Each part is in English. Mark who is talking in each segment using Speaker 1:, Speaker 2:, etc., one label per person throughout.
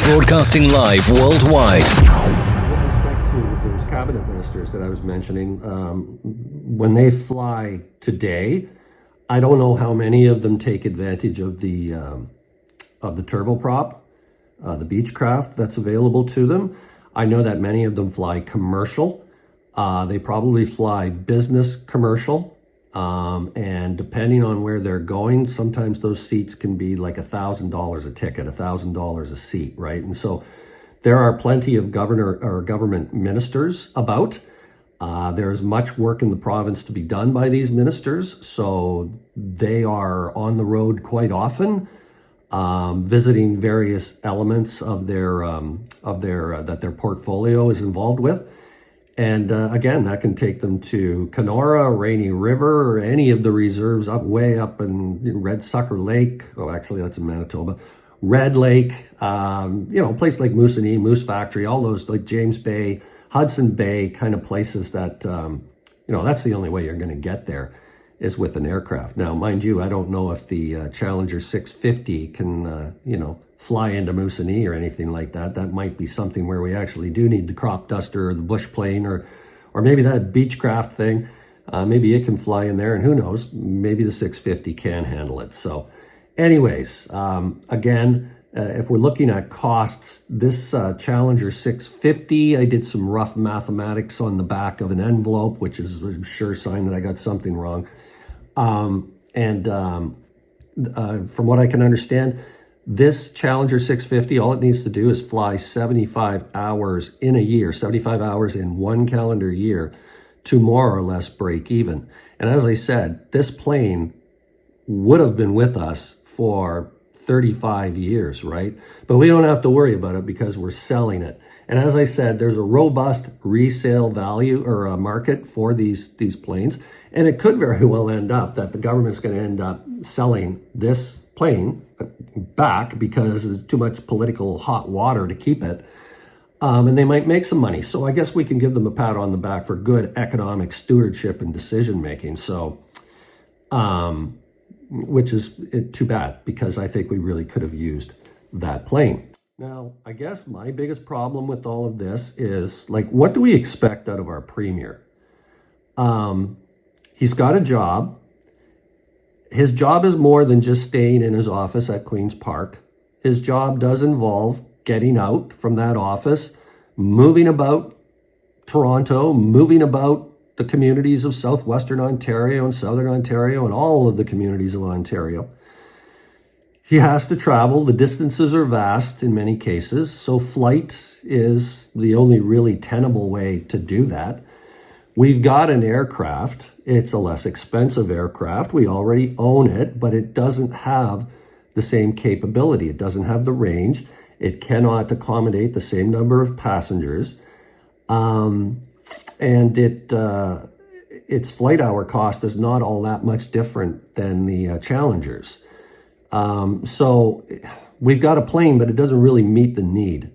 Speaker 1: Broadcasting live worldwide.
Speaker 2: With respect to those cabinet ministers that I was mentioning, when they fly today, I don't know how many of them take advantage of the turboprop, the Beechcraft that's available to them. I know that many of them fly commercial. They probably fly business commercial. And depending on where they're going, sometimes those seats can be like $1,000 a ticket, $1,000 a seat, right? And so there are plenty of government ministers about. There's much work in the province to be done by these ministers, so they are on the road quite often, visiting various elements of their that their portfolio is involved with. And again, that can take them to Kenora, Rainy River, or any of the reserves way up in Red Sucker Lake. Oh, actually, that's in Manitoba. Red Lake, a place like Moosonee, Moose Factory, all those like James Bay, Hudson Bay kind of places that, that's the only way you're going to get there is with an aircraft. Now, mind you, I don't know if the Challenger 650 can, fly into Moosonee or anything like that. That might be something where we actually do need the crop duster or the bush plane or maybe that Beechcraft thing. Maybe it can fly in there, and who knows, maybe the 650 can handle it. So anyways, again, if we're looking at costs, this Challenger 650, I did some rough mathematics on the back of an envelope, which is a sure sign that I got something wrong. From what I can understand, this Challenger 650, all it needs to do is fly 75 hours in a year, 75 hours in one calendar year to more or less break even. And as I said, this plane would have been with us for 35 years, right? But we don't have to worry about it because we're selling it. And as I said, there's a robust resale value or a market for these planes. And it could very well end up that the government's going to end up selling this plane back because there's too much political hot water to keep it. And they might make some money. So I guess we can give them a pat on the back for good economic stewardship and decision making. So, which is too bad because I think we really could have used that plane. Now, I guess my biggest problem with all of this is, like, what do we expect out of our premier? He's got a job. His job is more than just staying in his office at Queen's Park. His job does involve getting out from that office, moving about Toronto, moving about the communities of southwestern Ontario and southern Ontario and all of the communities of Ontario. He has to travel. The distances are vast in many cases, so flight is the only really tenable way to do that. We've got an aircraft. It's a less expensive aircraft. We already own it, but it doesn't have the same capability. It doesn't have the range. It cannot accommodate the same number of passengers. And its flight hour cost is not all that much different than the Challengers. So we've got a plane, but it doesn't really meet the need.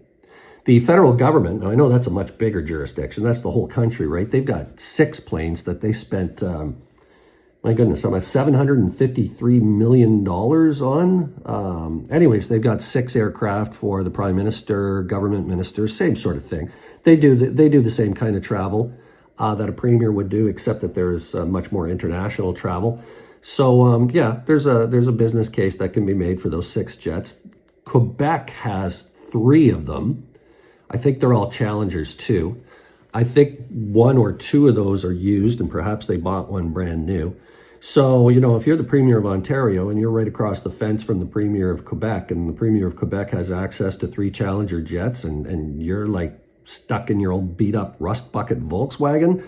Speaker 2: The federal government, now I know that's a much bigger jurisdiction. That's the whole country, right? They've got 6 planes that they spent, my goodness, almost $753 million on. Anyways, they've got 6 aircraft for the prime minister, government ministers, same sort of thing. They do the same kind of travel that a premier would do, except that there's much more international travel. So there's a business case that can be made for those 6 jets. Quebec has 3 of them. I think they're all Challengers too. I think 1 or 2 of those are used, and perhaps they bought one brand new. So, if you're the Premier of Ontario and you're right across the fence from the Premier of Quebec, and the Premier of Quebec has access to 3 Challenger jets, and you're like stuck in your old beat up rust bucket Volkswagen,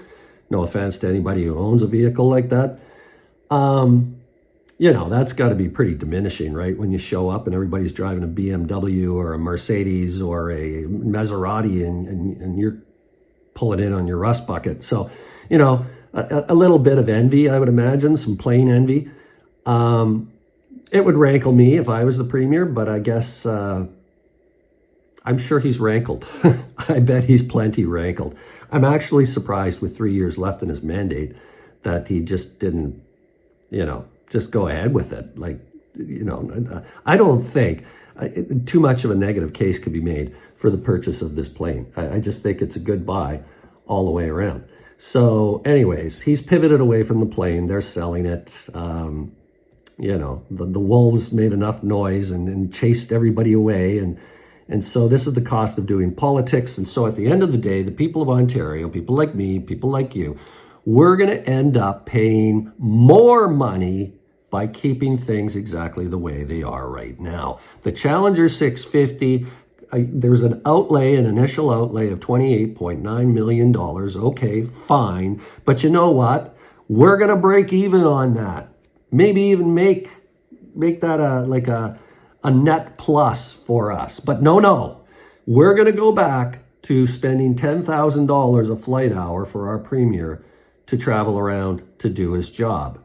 Speaker 2: no offense to anybody who owns a vehicle like that, that's got to be pretty diminishing, right? When you show up and everybody's driving a BMW or a Mercedes or a Maserati and you're pulling in on your rust bucket. So, a little bit of envy, I would imagine, some plain envy. It would rankle me if I was the premier, but I guess I'm sure he's rankled. I bet he's plenty rankled. I'm actually surprised with 3 years left in his mandate that he just didn't, just go ahead with it. Like, I don't think too much of a negative case could be made for the purchase of this plane. I just think it's a good buy all the way around. So anyways, he's pivoted away from the plane. They're selling it. The wolves made enough noise and chased everybody away. And so this is the cost of doing politics. And so at the end of the day, the people of Ontario, people like me, people like you, we're going to end up paying more money by keeping things exactly the way they are right now. The Challenger 650, there's an initial outlay of $28.9 million. Okay, fine. But you know what? We're going to break even on that. Maybe even make that a net plus for us. But no. We're going to go back to spending $10,000 a flight hour for our premier to travel around to do his job.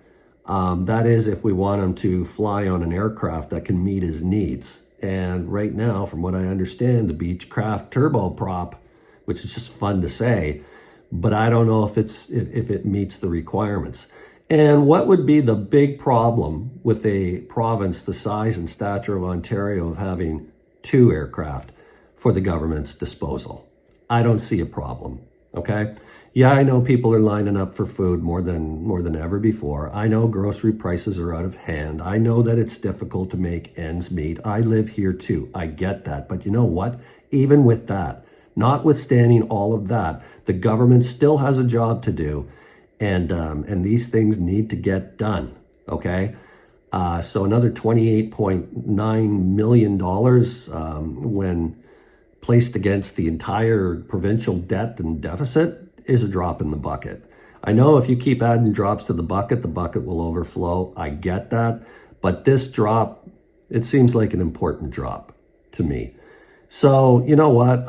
Speaker 2: That is if we want him to fly on an aircraft that can meet his needs. And right now, from what I understand, the Beechcraft turboprop, which is just fun to say, but I don't know if it meets the requirements. And what would be the big problem with a province the size and stature of Ontario of having 2 aircraft for the government's disposal? I don't see a problem, okay? Yeah, I know people are lining up for food more than ever before. I know grocery prices are out of hand. I know that it's difficult to make ends meet. I live here too. I get that. But you know what? Even with that, notwithstanding all of that, the government still has a job to do, and these things need to get done. Okay. So another $28.9 million when placed against the entire provincial debt and deficit is a drop in the bucket. I know if you keep adding drops to the bucket will overflow. I get that. But this drop, it seems like an important drop to me. So, you know what?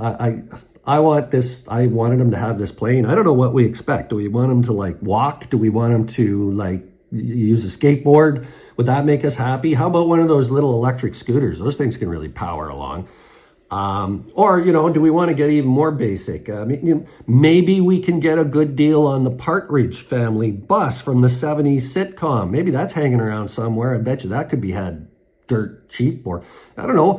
Speaker 2: I want this. I wanted him to have this plane. I don't know what we expect. Do we want him to walk? Do we want him to use a skateboard? Would that make us happy? How about one of those little electric scooters? Those things can really power along. Or do we want to get even more basic? Maybe we can get a good deal on the Partridge Family bus from the 70s sitcom. Maybe that's hanging around somewhere. I bet you that could be had dirt cheap. Or I don't know,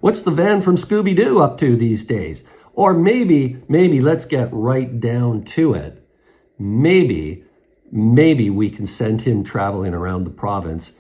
Speaker 2: what's the van from Scooby-Doo up to these days? Or maybe let's get right down to it. Maybe we can send him traveling around the province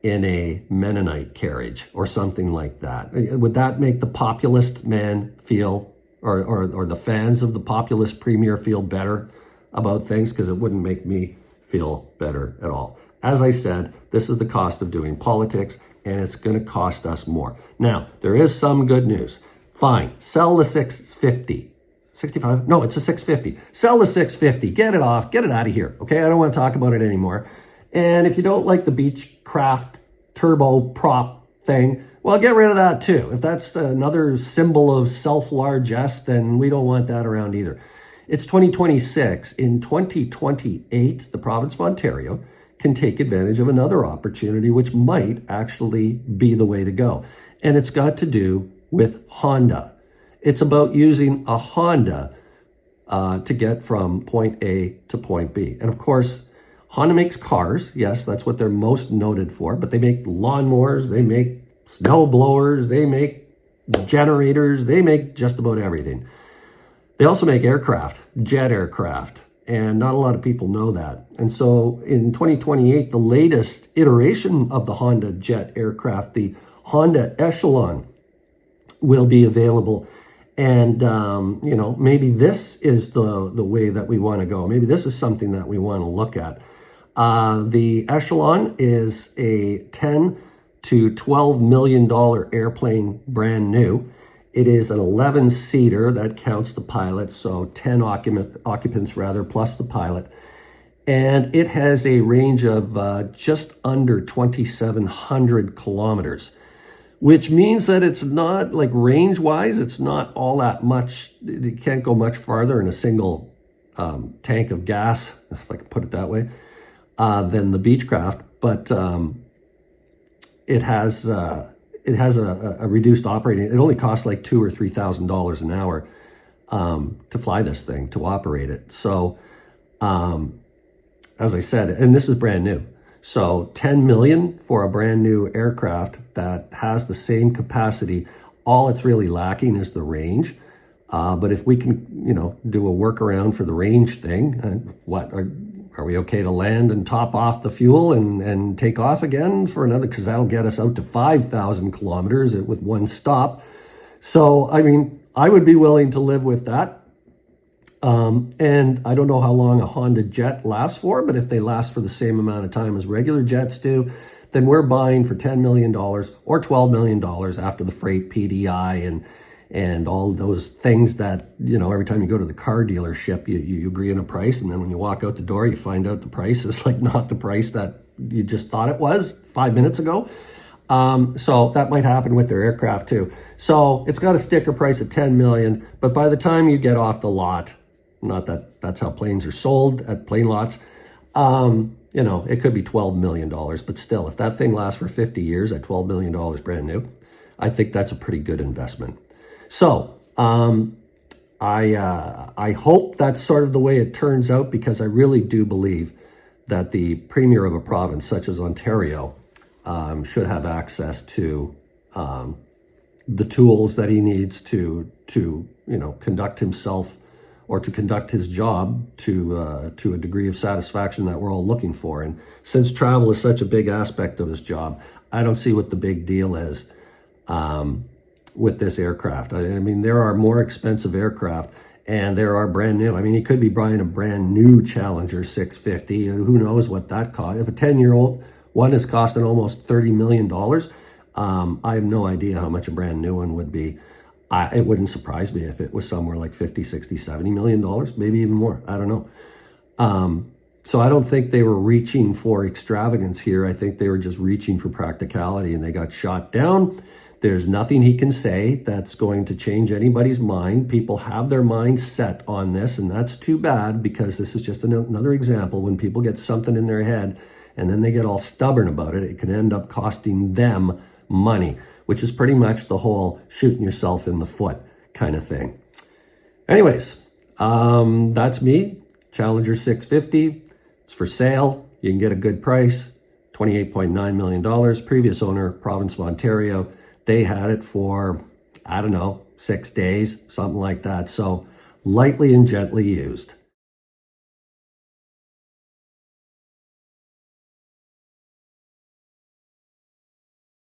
Speaker 2: in a Mennonite carriage or something like that. Would that make the populist man feel, or the fans of the populist premier feel better about things? Because it wouldn't make me feel better at all. As I said, this is the cost of doing politics, and it's going to cost us more. Now, there is some good news. Fine, sell the 650. 65? No, it's a 650. Sell the 650. Get it off. Get it out of here. Okay, I don't want to talk about it anymore. And if you don't like the Beechcraft turboprop thing, well, get rid of that too. If that's another symbol of self-largesse, then we don't want that around either. It's 2026. In 2028, the province of Ontario can take advantage of another opportunity, which might actually be the way to go. And it's got to do with Honda. It's about using a Honda to get from point A to point B. And of course, Honda makes cars. Yes, that's what they're most noted for. But they make lawnmowers, they make snow blowers, they make generators, they make just about everything. They also make aircraft, jet aircraft. And not a lot of people know that. And so in 2028, the latest iteration of the Honda jet aircraft, the Honda Echelon, will be available. And, maybe this is the way that we want to go. Maybe this is something that we want to look at. The Echelon is a $10 to $12 million airplane, brand new. It is an 11-seater that counts the pilot, so 10 occupants plus the pilot. And it has a range of just under 2,700 kilometers, which means that it's not, range-wise, it's not all that much. You can't go much farther in a single tank of gas, if I can put it that way, than the Beechcraft. But it has a reduced operating. It only costs $2,000 or $3,000 an hour to fly this thing, to operate it. So, as I said, and this is brand new. So 10 million for a brand new aircraft that has the same capacity. All it's really lacking is the range. But if we can, do a workaround for the range thing, are we okay to land and top off the fuel and take off again for another? Because that'll get us out to 5,000 kilometers with one stop. So, I mean, I would be willing to live with that. And I don't know how long a Honda Jet lasts for, but if they last for the same amount of time as regular jets do, then we're buying for $10 million or $12 million after the freight PDI and all those things that, every time you go to the car dealership, you agree on a price. And then when you walk out the door, you find out the price is like not the price that you just thought it was 5 minutes ago. So that might happen with their aircraft too. So it's got a sticker price of 10 million, but by the time you get off the lot, not that that's how planes are sold at plane lots, it could be $12 million, but still, if that thing lasts for 50 years at $12 million brand new, I think that's a pretty good investment. So, I hope that's sort of the way it turns out, because I really do believe that the premier of a province such as Ontario should have access to the tools that he needs to conduct himself or to conduct his job to a degree of satisfaction that we're all looking for. And since travel is such a big aspect of his job, I don't see what the big deal is with this aircraft. I mean, there are more expensive aircraft and there are brand new. I mean, he could be buying a brand new Challenger 650. Who knows what that costs? If a 10-year-old one is costing almost $30 million, I have no idea how much a brand new one would be. It wouldn't surprise me if it was somewhere like 50, 60, $70 million, maybe even more. I don't know. So I don't think they were reaching for extravagance here. I think they were just reaching for practicality, and they got shot down. There's nothing he can say that's going to change anybody's mind. People have their minds set on this, and that's too bad, because this is just another example. When people get something in their head and then they get all stubborn about it, it can end up costing them money, which is pretty much the whole shooting yourself in the foot kind of thing. Anyways, that's me. Challenger 650. It's for sale. You can get a good price, $28.9 million. Previous owner, province of Ontario. They had it for, 6 days, something like that. So lightly and gently used.